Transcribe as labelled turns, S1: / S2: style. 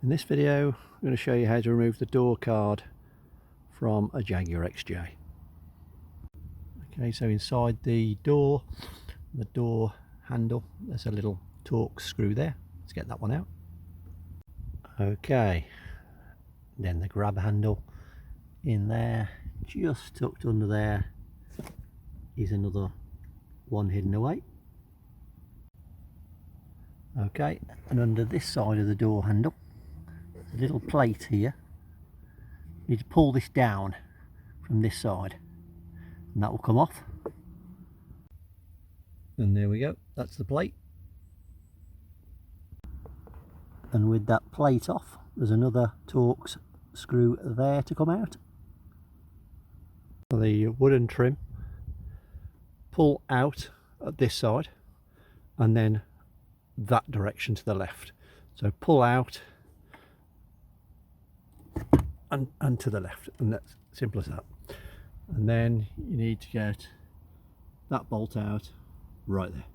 S1: In this video I'm going to show you how to remove the door card from a Jaguar XJ. Okay, so inside the door handle, there's a little Torx screw there. Let's get that one out. Okay, then the grab handle in there, just tucked under there is another one hidden away. Okay, and under this side of the door handle, there's a little plate here. You need to pull this down from this side and that will come off. And there we go, that's the plate. And with that plate off, there's another Torx screw there to come out. The wooden trim, pull out at this side and then that direction to the left. So pull out and to the left, and that's simple as that. And then you need to get that bolt out right there.